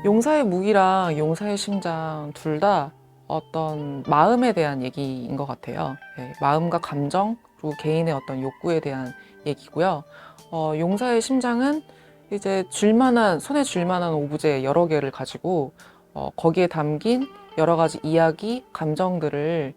용사의 무기랑 용사의 심장 둘 다 어떤 마음에 대한 얘기인 것 같아요. 네, 마음과 감정, 그리고 개인의 어떤 욕구에 대한 얘기고요. 용사의 심장은 이제 손에 쥘만한 오브제 여러 개를 가지고 거기에 담긴 여러 가지 이야기, 감정들을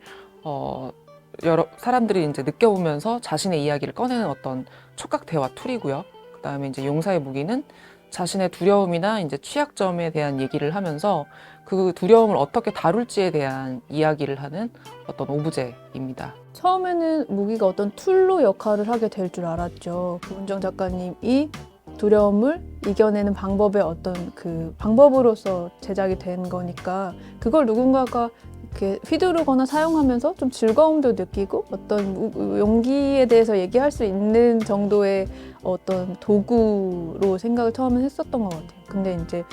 여러 사람들이 이제 느껴보면서 자신의 이야기를 꺼내는 어떤 촉각 대화 툴이고요. 그다음에 이제 용사의 무기는 자신의 두려움이나 이제 취약점에 대한 얘기를 하면서 그 두려움을 어떻게 다룰지에 대한 이야기를 하는 어떤 오브제입니다. 처음에는 무기가 어떤 툴로 역할을 하게 될 줄 알았죠. 문정 작가님이 두려움을 이겨내는 방법의 어떤 그 방법으로서 제작이 된 거니까 그걸 누군가가 이렇게 휘두르거나 사용하면서 좀 즐거움도 느끼고 어떤 용기에 대해서 얘기할 수 있는 정도의 어떤 도구로 생각을 처음에 했었던 것 같아요. 근데 이제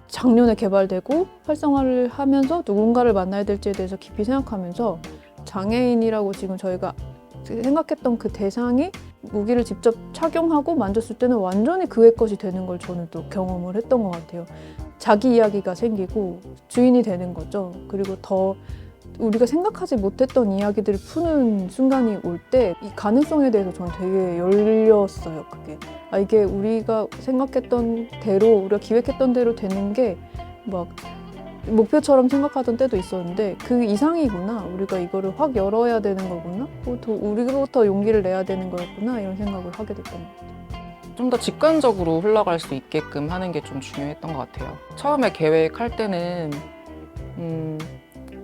작년에 개발되고 활성화를 하면서 누군가를 만나야 될지에 대해서 깊이 생각하면서 장애인이라고 지금 저희가 생각했던 그 대상이 무기를 직접 착용하고 만졌을 때는 완전히 그의 것이 되는 걸 저는 또 경험을 했던 것 같아요. 자기 이야기가 생기고 주인이 되는 거죠. 그리고 더 우리가 생각하지 못했던 이야기들을 푸는 순간이 올 때 이 가능성에 대해서 저는 되게 열렸어요. 그게 이게 우리가 생각했던 대로 우리가 기획했던 대로 되는 게 막 목표처럼 생각하던 때도 있었는데 그 이상이구나. 우리가 이거를 확 열어야 되는 거구나. 우리부터 용기를 내야 되는 거였구나. 이런 생각을 하게 됐던 것 같아요. 좀 더 직관적으로 흘러갈 수 있게끔 하는 게 좀 중요했던 것 같아요. 처음에 계획할 때는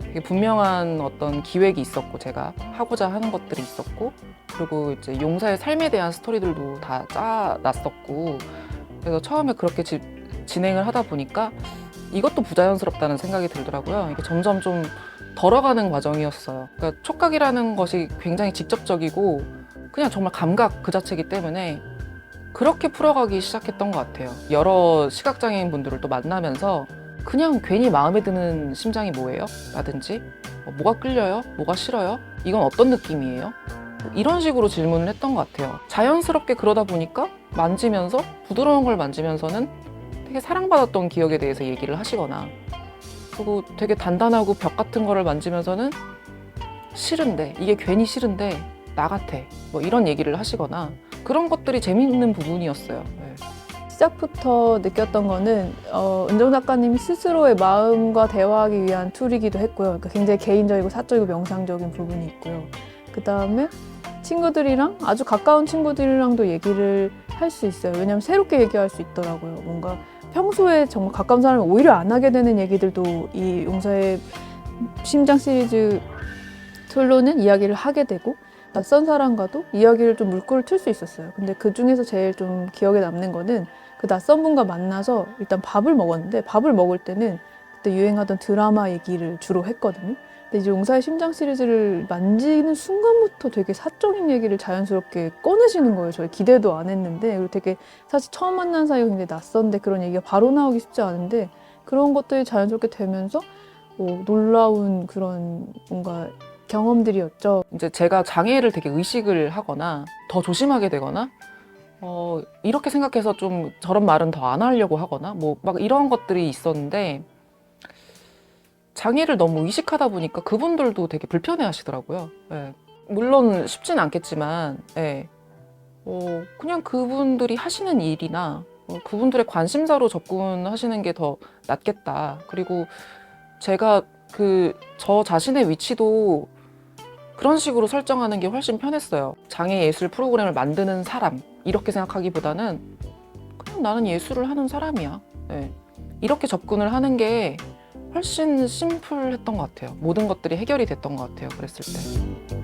되게 분명한 어떤 기획이 있었고 제가 하고자 하는 것들이 있었고 그리고 이제 용사의 삶에 대한 스토리들도 다 짜놨었고 그래서 처음에 그렇게 진행을 하다 보니까 이것도 부자연스럽다는 생각이 들더라고요. 이게 점점 좀 덜어가는 과정이었어요. 그러니까 촉각이라는 것이 굉장히 직접적이고 그냥 정말 감각 그 자체이기 때문에 그렇게 풀어가기 시작했던 것 같아요. 여러 시각장애인 분들을 또 만나면서 그냥 괜히 마음에 드는 심장이 뭐예요? 라든지 뭐가 끌려요? 뭐가 싫어요? 이건 어떤 느낌이에요? 이런 식으로 질문을 했던 것 같아요. 자연스럽게 그러다 보니까 만지면서 부드러운 걸 만지면서는 되게 사랑받았던 기억에 대해서 얘기를 하시거나 그리고 되게 단단하고 벽 같은 거를 만지면서는 싫은데 이게 괜히 싫은데 나 같아 뭐 이런 얘기를 하시거나 그런 것들이 재미있는 부분이었어요. 네. 시작부터 느꼈던 거는 은정 작가님이 스스로의 마음과 대화하기 위한 툴이기도 했고요. 그러니까 굉장히 개인적이고 사적이고 명상적인 부분이 있고요. 그 다음에 친구들이랑 아주 가까운 친구들이랑도 얘기를 할 수 있어요. 왜냐하면 새롭게 얘기할 수 있더라고요. 뭔가 평소에 정말 가까운 사람이 오히려 안 하게 되는 얘기들도 이 용사의 심장 시리즈 툴로는 이야기를 하게 되고 낯선 사람과도 이야기를 좀 물꼬를 틀 수 있었어요. 근데 그 중에서 제일 좀 기억에 남는 거는 그 낯선 분과 만나서 일단 밥을 먹었는데 밥을 먹을 때는 그때 유행하던 드라마 얘기를 주로 했거든요. 근데 이제 용사의 심장 시리즈를 만지는 순간부터 되게 사적인 얘기를 자연스럽게 꺼내시는 거예요. 저희 기대도 안 했는데 그리고 되게 사실 처음 만난 사이가 굉장히 낯선데 그런 얘기가 바로 나오기 쉽지 않은데 그런 것들이 자연스럽게 되면서 놀라운 그런 뭔가 경험들이었죠. 이제 제가 장애를 되게 의식을 하거나 더 조심하게 되거나 이렇게 생각해서 좀 저런 말은 더 안 하려고 하거나 뭐 막 이런 것들이 있었는데 장애를 너무 의식하다 보니까 그분들도 되게 불편해 하시더라고요. 예. 물론 쉽진 않겠지만 예. 그냥 그분들이 하시는 일이나 그분들의 관심사로 접근하시는 게 더 낫겠다. 그리고 제가 저 자신의 위치도 그런 식으로 설정하는 게 훨씬 편했어요. 장애 예술 프로그램을 만드는 사람 이렇게 생각하기보다는 그냥 나는 예술을 하는 사람이야. 네. 이렇게 접근을 하는 게 훨씬 심플했던 것 같아요. 모든 것들이 해결이 됐던 것 같아요. 그랬을 때.